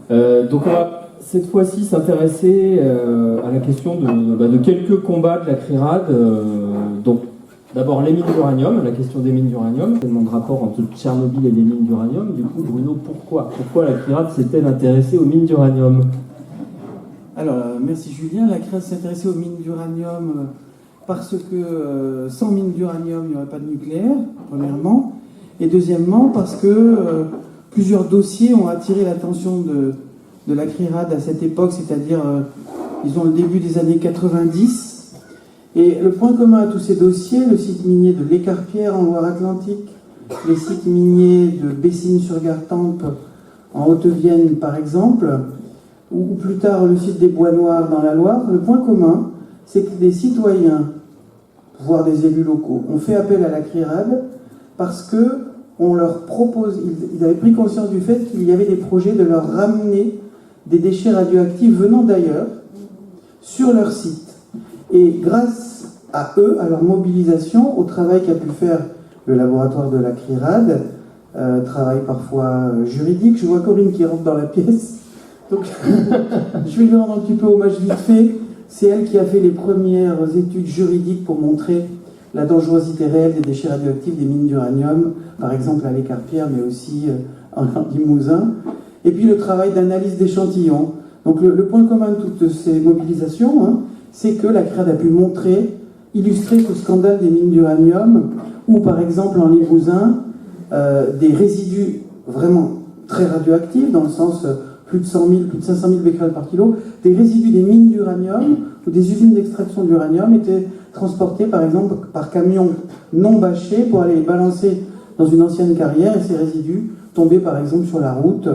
Donc on va cette fois-ci s'intéresser à la question de quelques combats de la CRIRAD. Donc d'abord les mines d'uranium, la question des mines d'uranium, tellement de rapport entre Tchernobyl et les mines d'uranium. Du coup, Bruno, pourquoi la CRIRAD s'est-elle intéressée aux mines d'uranium? Alors, merci Julien. La CRIRAD s'est intéressée aux mines d'uranium parce que sans mines d'uranium, il n'y aurait pas de nucléaire, premièrement. Et deuxièmement, parce que plusieurs dossiers ont attiré l'attention de la CRIRAD à cette époque, c'est-à-dire, disons, le début des années 90. Et le point commun à tous ces dossiers, le site minier de l'Écarpierre en Loire-Atlantique, les sites miniers de Bessines-sur-Gartempe en Haute-Vienne, par exemple, ou plus tard le site des Bois Noirs dans la Loire, le point commun, c'est que des citoyens, voire des élus locaux, ont fait appel à la CRIRAD parce que on leur propose, ils avaient pris conscience du fait qu'il y avait des projets de leur ramener des déchets radioactifs venant d'ailleurs sur leur site. Et grâce à eux, à leur mobilisation, au travail qu'a pu faire le laboratoire de la CRIRAD, travail parfois juridique, je vois Corinne qui rentre dans la pièce, donc je vais lui rendre un petit peu hommage vite fait. C'est elle qui a fait les premières études juridiques pour montrer la dangerosité réelle des déchets radioactifs des mines d'uranium, par exemple à l'Écarpierre, mais aussi en Limousin. Et puis le travail d'analyse d'échantillons. Donc le point commun de toutes ces mobilisations, c'est que la CRIRAD a pu montrer, illustrer ce scandale des mines d'uranium, où par exemple en Limousin, des résidus vraiment très radioactifs, dans le sens plus de 100 000, plus de 500 000 becquerels par kilo, des résidus des mines d'uranium ou des usines d'extraction d'uranium étaient transportés par exemple par camions non bâchés pour aller les balancer dans une ancienne carrière, et ces résidus tombaient par exemple sur la route,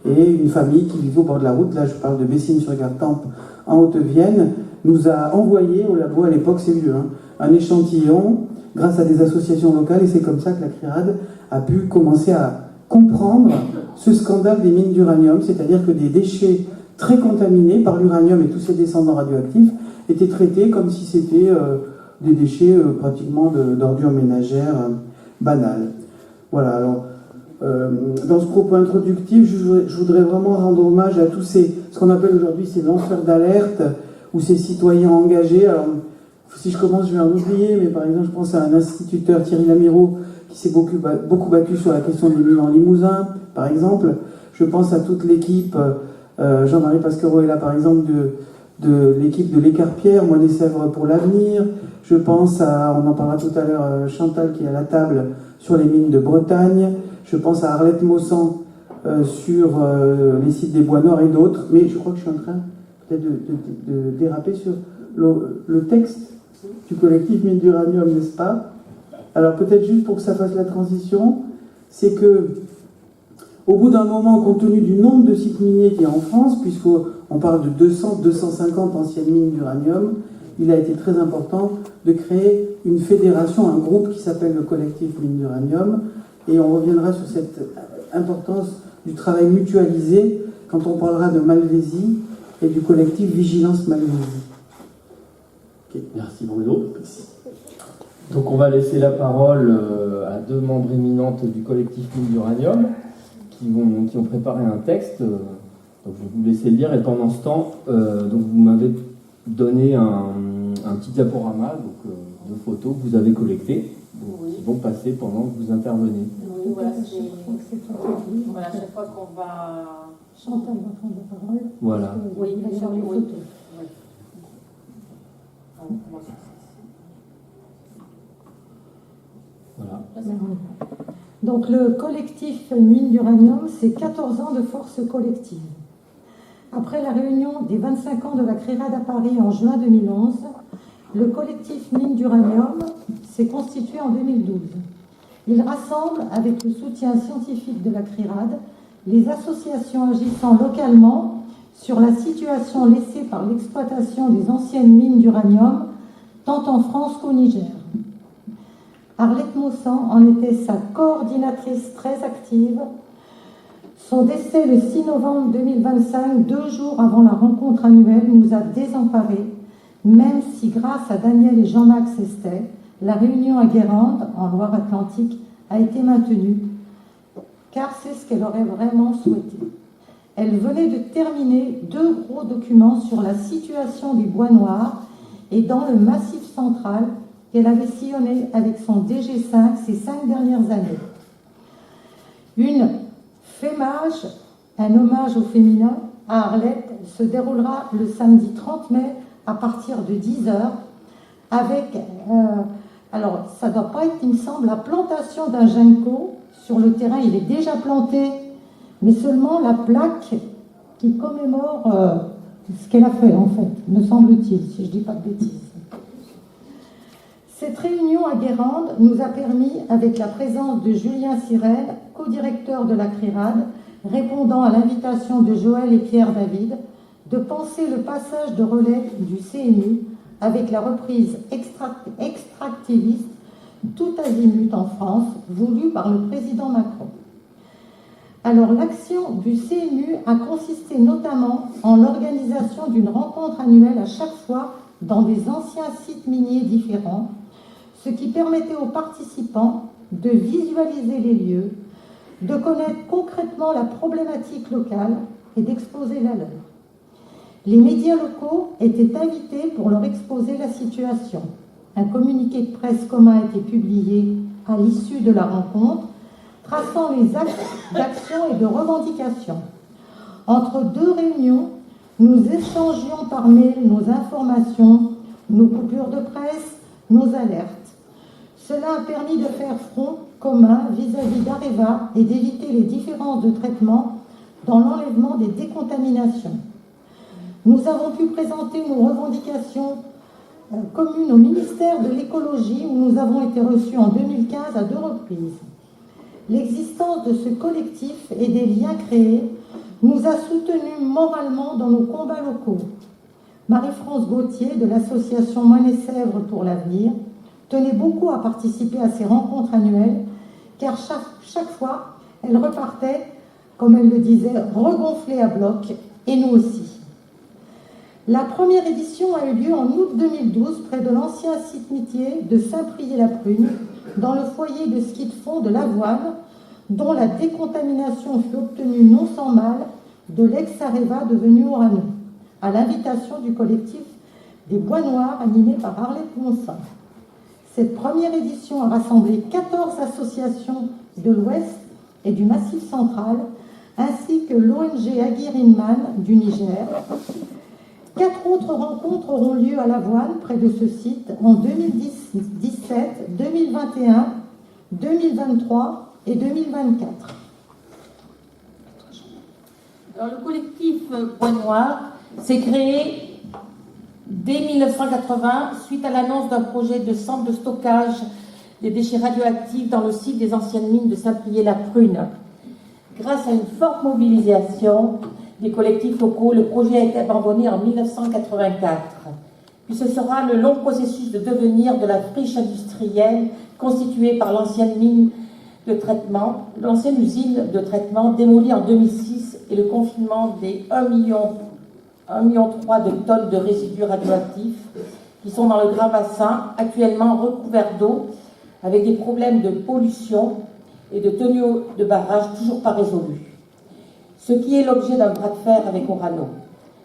et une famille qui vivait au bord de la route, là je parle de Bessines-sur-Gartempe en Haute-Vienne, nous a envoyé au labo, à l'époque c'est vieux, un échantillon grâce à des associations locales, et c'est comme ça que la CRIRAD a pu commencer à comprendre ce scandale des mines d'uranium, c'est-à-dire que des déchets très contaminés par l'uranium et tous ses descendants radioactifs étaient traités comme si c'était des déchets pratiquement d'ordures ménagères banales. Voilà, alors dans ce propos introductif, je voudrais vraiment rendre hommage à tous ce qu'on appelle aujourd'hui ces lanceurs d'alerte ou ces citoyens engagés. Alors, si je commence, je vais en oublier, mais par exemple, je pense à un instituteur, Thierry Lamiraud, qui s'est beaucoup battu sur la question des mines en Limousin, par exemple. Je pense à toute l'équipe, Jean-Marie Pasquereau est là, par exemple, de l'équipe de l'Écarpierre, Moi des Sèvres pour l'avenir. Je pense à, on en parlera tout à l'heure, Chantal qui est à la table sur les mines de Bretagne. Je pense à Arlette Maussan sur les sites des Bois Noirs et d'autres. Mais je crois que je suis en train peut-être de déraper sur le texte du collectif Mines d'Uranium, n'est-ce pas? Alors peut-être juste pour que ça fasse la transition, c'est que au bout d'un moment, compte tenu du nombre de sites miniers qu'il y a en France, puisqu'on parle de 200-250 anciennes mines d'uranium, il a été très important de créer une fédération, un groupe qui s'appelle le collectif Mines d'Uranium, et on reviendra sur cette importance du travail mutualisé quand on parlera de Malvésie et du collectif Vigilance Malvésie. Okay. Merci Bruno. Merci. Donc on va laisser la parole à deux membres éminentes du collectif Mines d'Uranium qui ont préparé un texte. Donc je vais vous laisser le lire, et pendant ce temps, donc vous m'avez donné un petit diaporama de photos que vous avez collectées, qui vont passer pendant que vous intervenez. Oui, voilà, à chaque fois qu'on va... Chantal va prendre la parole. Voilà. Oui, il va y avoir les photos. Oui. Voilà. Donc le collectif Mines d'Uranium, c'est 14 ans de force collective. Après la réunion des 25 ans de la CRIRAD à Paris en juin 2011, le collectif Mines d'Uranium s'est constitué en 2012. Il rassemble, avec le soutien scientifique de la CRIRAD, les associations agissant localement sur la situation laissée par l'exploitation des anciennes mines d'uranium, tant en France qu'au Niger. Arlette Maussan en était sa coordinatrice très active. Son décès le 6 novembre 2025, 2 jours avant la rencontre annuelle, nous a désemparés, même si grâce à Daniel et Jean-Max Estet, la réunion à Guérande, en Loire-Atlantique, a été maintenue, car c'est ce qu'elle aurait vraiment souhaité. elle venait de terminer 2 gros documents sur la situation des bois noirs et dans le Massif central qu'elle avait sillonné avec son DG5 ces 5 dernières années. Une fémage, un hommage au féminin, à Arlette se déroulera le samedi 30 mai à partir de 10h avec, alors ça ne doit pas être, il me semble, la plantation d'un ginkgo. Sur le terrain, il est déjà planté, mais seulement la plaque qui commémore ce qu'elle a fait, en fait, me semble-t-il, si je ne dis pas de bêtises. Cette réunion à Guérande nous a permis, avec la présence de Julien Sirel, co-directeur de la CRIRAD, répondant à l'invitation de Joël et Pierre David, de penser le passage de relais du CNU avec la reprise extractiviste tout azimut en France, voulue par le président Macron. Alors l'action du CNU a consisté notamment en l'organisation d'une rencontre annuelle à chaque fois dans des anciens sites miniers différents, ce qui permettait aux participants de visualiser les lieux, de connaître concrètement la problématique locale et d'exposer la leur. Les médias locaux étaient invités pour leur exposer la situation. Un communiqué de presse commun a été publié à l'issue de la rencontre, traçant les axes d'action et de revendication. Entre 2 réunions, nous échangions par mail nos informations, nos coupures de presse, nos alertes. Cela a permis de faire front commun vis-à-vis d'Areva et d'éviter les différences de traitement dans l'enlèvement des décontaminations. Nous avons pu présenter nos revendications communes au ministère de l'écologie où nous avons été reçus en 2015 à 2 reprises. L'existence de ce collectif et des liens créés nous a soutenus moralement dans nos combats locaux. Marie-France Gauthier de l'association Moine-et-Sèvres pour l'avenir tenait beaucoup à participer à ces rencontres annuelles car chaque fois, elle repartait, comme elle le disait, regonflée à bloc, et nous aussi. La première édition a eu lieu en août 2012 près de l'ancien site minier de Saint-Priest-la-Prune, dans le foyer de ski de fond de l'Avoine, dont la décontamination fut obtenue non sans mal de l'ex-Areva devenu Orano, à l'invitation du collectif des Bois Noirs animé par Arlette Monsin. Cette première édition a rassemblé 14 associations de l'Ouest et du Massif central, ainsi que l'ONG Aguirre-Inman du Niger. 4 autres rencontres auront lieu à l'Avoine, près de ce site, en 2017, 2021, 2023 et 2024. Alors, le collectif Bois Noir s'est créé dès 1980 suite à l'annonce d'un projet de centre de stockage des déchets radioactifs dans le site des anciennes mines de Saint-Priest-la-Prune. Grâce à une forte mobilisation des collectifs locaux, le projet a été abandonné en 1984. Puis ce sera le long processus de devenir de la friche industrielle constituée par l'ancienne mine de traitement, l'ancienne usine de traitement démolie en 2006 et le confinement des 1,3 million de tonnes de résidus radioactifs qui sont dans le Grand Bassin, actuellement recouverts d'eau, avec des problèmes de pollution et de tenue de barrage toujours pas résolus. Ce qui est l'objet d'un bras de fer avec Orano.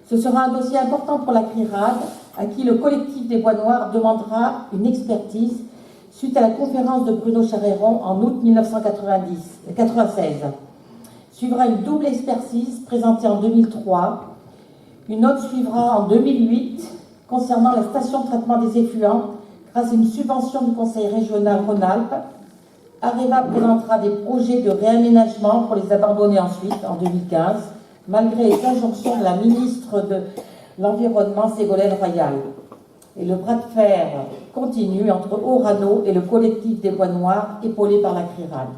Ce sera un dossier important pour la CRIRAD, à qui le collectif des Bois Noirs demandera une expertise suite à la conférence de Bruno Charéron en août 1996. Suivra une double expertise présentée en 2003. Une autre suivra en 2008 concernant la station de traitement des effluents grâce à une subvention du Conseil régional Rhône-Alpes. Areva présentera des projets de réaménagement pour les abandonner ensuite en 2015, malgré les injonctions de la ministre de l'Environnement Ségolène Royal. Et le bras de fer continue entre Orano et le collectif des Bois Noirs, épaulé par la CRIRAD.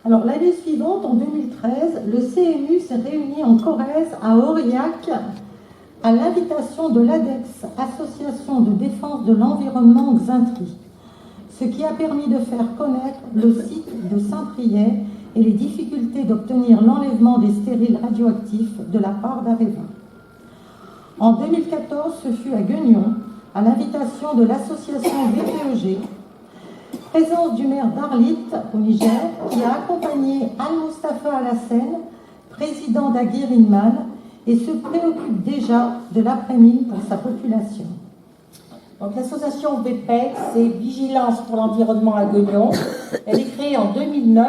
Alors l'année suivante, en 2013, le CNU s'est réuni en Corrèze, à Aurillac, à l'invitation de l'ADEX, Association de défense de l'environnement Xintri, ce qui a permis de faire connaître le site de Saint-Priest et les difficultés d'obtenir l'enlèvement des stériles radioactifs de la part d'Areva. En 2014, ce fut à Guignon, à l'invitation de l'association VPEG, présence du maire d'Arlit, au Niger, qui a accompagné Al-Mustafa Alassane, président d'Aguirre Inman, et se préoccupe déjà de l'après-mine pour sa population. Donc l'association VPEC, c'est Vigilance pour l'environnement à Guignon. Elle est créée en 2009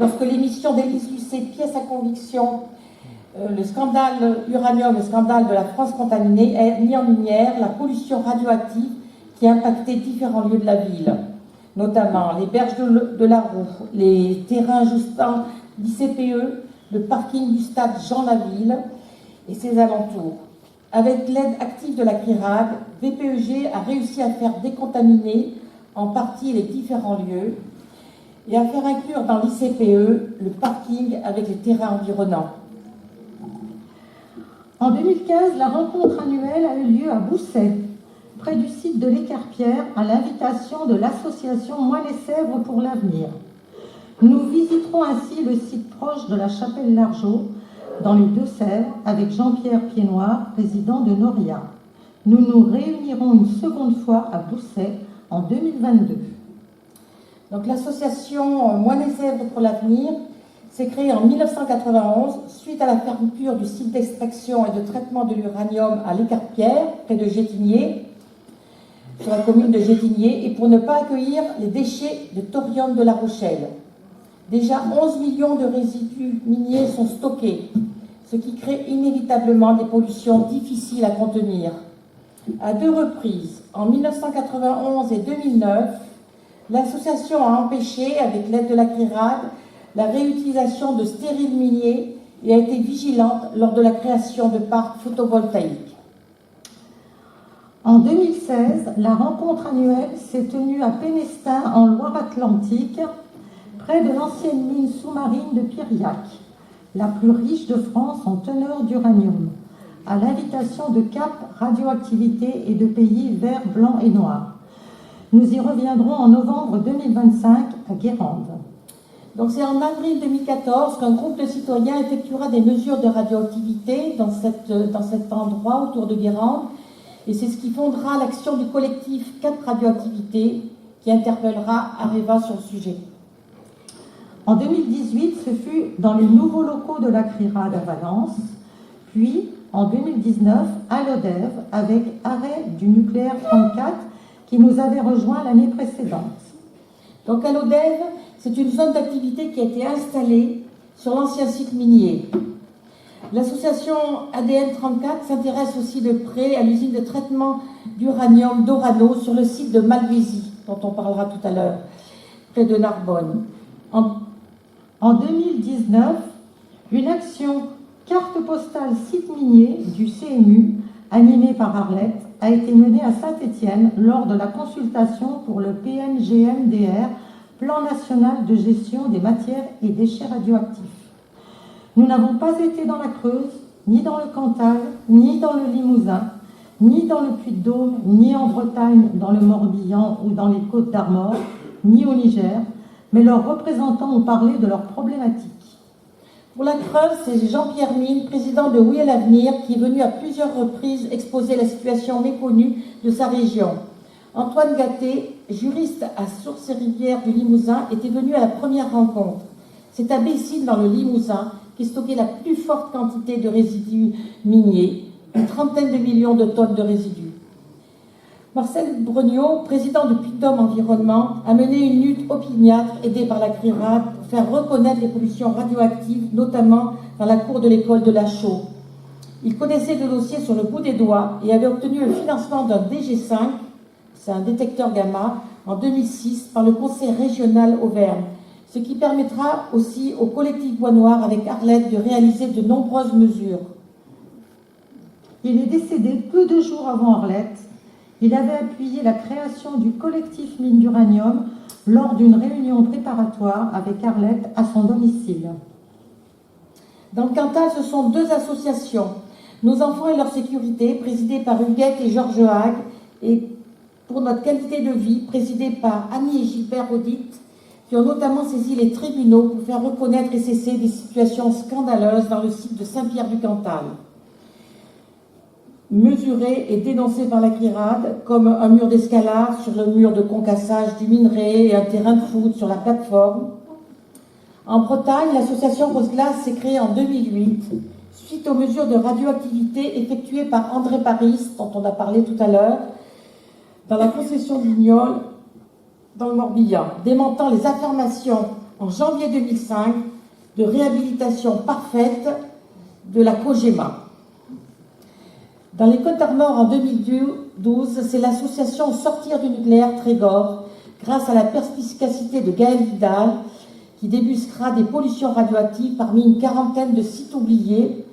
lorsque l'émission d'Élise Lucet, Pièce à conviction, le scandale uranium, le scandale de la France contaminée, a mis en lumière la pollution radioactive qui a impacté différents lieux de la ville, notamment les berges de la Roue, les terrains justant d'ICPE, le parking du stade Jean Laville et ses alentours. Avec l'aide active de la CRIRAD, VPEG a réussi à faire décontaminer en partie les différents lieux et à faire inclure dans l'ICPE le parking avec les terrains environnants. En 2015, la rencontre annuelle a eu lieu à Bousset, près du site de l'Écarpierre, à l'invitation de l'association Moine-et-Sèvres pour l'avenir. Nous visiterons ainsi le site proche de la Chapelle-Largeau, dans les Deux-Sèvres, avec Jean-Pierre Piednoir, président de Noria. Nous nous réunirons une seconde fois à Bousset en 2022. Donc l'association Moine-et-Sèvres pour l'avenir s'est créée en 1991 suite à la fermeture du site d'extraction et de traitement de l'uranium à l'Écarpierre, près de Gétigné, sur la commune de Gétigné, et pour ne pas accueillir les déchets de thorium de La Rochelle. Déjà 11 millions de résidus miniers sont stockés, ce qui crée inévitablement des pollutions difficiles à contenir. À 2 reprises, en 1991 et 2009, l'association a empêché, avec l'aide de la CRIRAD, la réutilisation de stériles miniers et a été vigilante lors de la création de parcs photovoltaïques. En 2016, la rencontre annuelle s'est tenue à Pénestin, en Loire-Atlantique, près de l'ancienne mine sous-marine de Piriac, la plus riche de France en teneur d'uranium, à l'invitation de Cap Radioactivité et de pays verts, blancs et noirs. Nous y reviendrons en novembre 2025 à Guérande. Donc c'est en avril 2014 qu'un groupe de citoyens effectuera des mesures de radioactivité dans cet endroit autour de Guérande, et c'est ce qui fondera l'action du collectif Cap Radioactivité qui interpellera Areva sur le sujet. En 2018, ce fut dans les nouveaux locaux de la CRIRAD à Valence, puis en 2019 à l'ODEV avec arrêt du nucléaire 34 qui nous avait rejoint l'année précédente. Donc à l'ODEV, c'est une zone d'activité qui a été installée sur l'ancien site minier. L'association ADN 34 s'intéresse aussi de près à l'usine de traitement d'uranium d'Orano sur le site de Malvézy, dont on parlera tout à l'heure, près de Narbonne. En 2019, une action carte postale site minier du CMU, animée par Arlette, a été menée à Saint-Étienne lors de la consultation pour le PNGMDR, Plan national de gestion des matières et déchets radioactifs. Nous n'avons pas été dans la Creuse, ni dans le Cantal, ni dans le Limousin, ni dans le Puy-de-Dôme, ni en Bretagne, dans le Morbihan ou dans les Côtes d'Armor, ni au Niger, mais leurs représentants ont parlé de leurs problématiques. Pour la Creuse, c'est Jean-Pierre Mine, président de Oui à l'avenir, qui est venu à plusieurs reprises exposer la situation méconnue de sa région. Antoine Gatté, juriste à Sources-et-Rivières du Limousin, était venu à la première rencontre. C'est à Bessines, dans le Limousin, qu'est stockée la plus forte quantité de résidus miniers, une trentaine de millions de tonnes de résidus. Marcel Brognaud, président de Puy-de-Dôme Environnement, a mené une lutte opiniâtre aidée par la CRIRAD pour faire reconnaître les pollutions radioactives, notamment dans la cour de l'école de Lachaux. Il connaissait le dossier sur le bout des doigts et avait obtenu le financement d'un DG5, c'est un détecteur gamma, en 2006 par le Conseil régional Auvergne, ce qui permettra aussi au collectif Bois Noir avec Arlette de réaliser de nombreuses mesures. Il est décédé peu de jours avant Arlette. Il avait appuyé la création du collectif Mine d'Uranium lors d'une réunion préparatoire avec Arlette à son domicile. Dans le Cantal, ce sont 2 associations, Nos enfants et leur sécurité, présidée par Huguette et Georges Hague, et Pour notre qualité de vie, présidée par Annie et Gilbert Audit, qui ont notamment saisi les tribunaux pour faire reconnaître et cesser des situations scandaleuses dans le site de Saint-Pierre-du-Cantal. Mesuré et dénoncé par la CRIRAD, comme un mur d'escalade sur le mur de concassage du minerai et un terrain de foot sur la plateforme. En Bretagne, l'association Rose-Glace s'est créée en 2008 suite aux mesures de radioactivité effectuées par André Paris, dont on a parlé tout à l'heure, dans la concession de Lignol, dans le Morbihan, démentant les affirmations en janvier 2005 de réhabilitation parfaite de la Cogema. Dans les Côtes d'Armor en 2012, c'est l'association Sortir du nucléaire Trégor, grâce à la perspicacité de Gaël Vidal, qui débusquera des pollutions radioactives parmi une quarantaine de sites oubliés,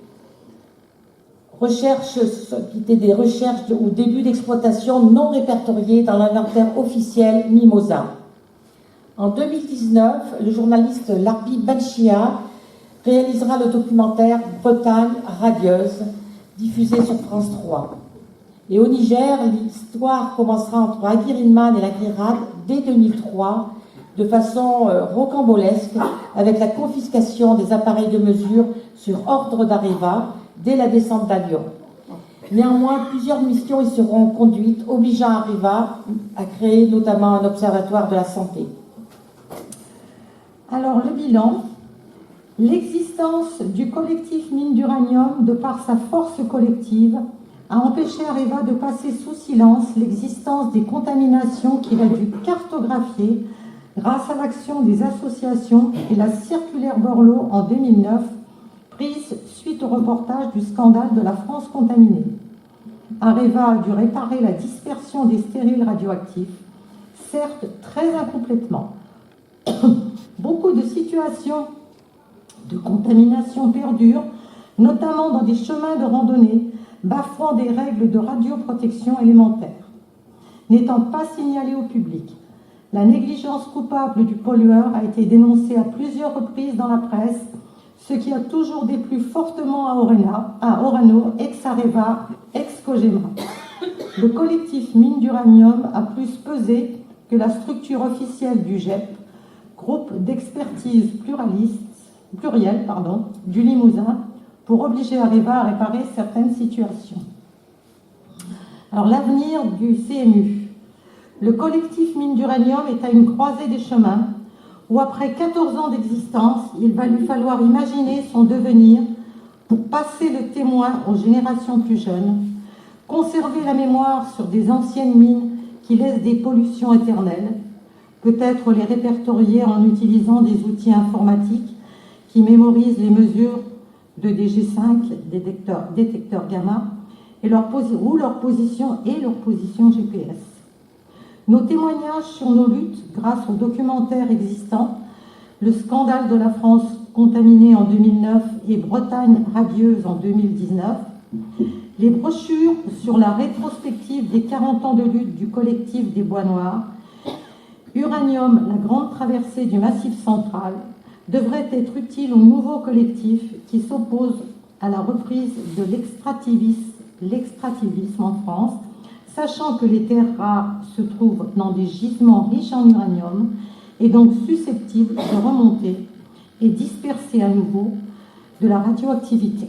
qui étaient des recherches ou débuts d'exploitation non répertoriés dans l'inventaire officiel Mimosa. En 2019, le journaliste Larbi Benchia réalisera le documentaire Bretagne radieuse, diffusé sur France 3. Et au Niger, l'histoire commencera entre Aguirinman et la Grierade dès 2003, de façon rocambolesque, avec la confiscation des appareils de mesure sur ordre d'Areva dès la descente d'avion. Néanmoins, plusieurs missions y seront conduites, obligeant Areva à créer notamment un observatoire de la santé. Alors, le bilan. L'existence du collectif Mines d'Uranium, de par sa force collective, a empêché Areva de passer sous silence l'existence des contaminations qu'il a dû cartographier grâce à l'action des associations et la circulaire Borloo en 2009, prise suite au reportage du scandale de la France contaminée. Areva a dû réparer la dispersion des stériles radioactifs, certes très incomplètement. Beaucoup de situations de contamination perdurent, notamment dans des chemins de randonnée, bafouant des règles de radioprotection élémentaires. N'étant pas signalées au public, la négligence coupable du pollueur a été dénoncée à plusieurs reprises dans la presse, ce qui a toujours déplu fortement à Orano, ex-Areva, ex-Cogema. Le collectif Mines d'Uranium a plus pesé que la structure officielle du GEP, groupe d'expertise pluriel du Limousin, pour obliger Areva à réparer certaines situations. Alors, l'avenir du CMU. Le collectif Mines d'Uranium est à une croisée des chemins où, après 14 ans d'existence, il va lui falloir imaginer son devenir pour passer le témoin aux générations plus jeunes, conserver la mémoire sur des anciennes mines qui laissent des pollutions éternelles, peut-être les répertorier en utilisant des outils informatiques qui mémorisent les mesures de DG5, détecteurs gamma, et leur position GPS. Nos témoignages sur nos luttes grâce aux documentaires existants, le scandale de la France contaminée en 2009 et Bretagne radieuse en 2019, les brochures sur la rétrospective des 40 ans de lutte du collectif des Bois Noirs, Uranium, la grande traversée du Massif central, devraient être utiles au nouveau collectif qui s'oppose à la reprise de l'extractivisme en France, sachant que les terres rares se trouvent dans des gisements riches en uranium et donc susceptibles de remonter et disperser à nouveau de la radioactivité.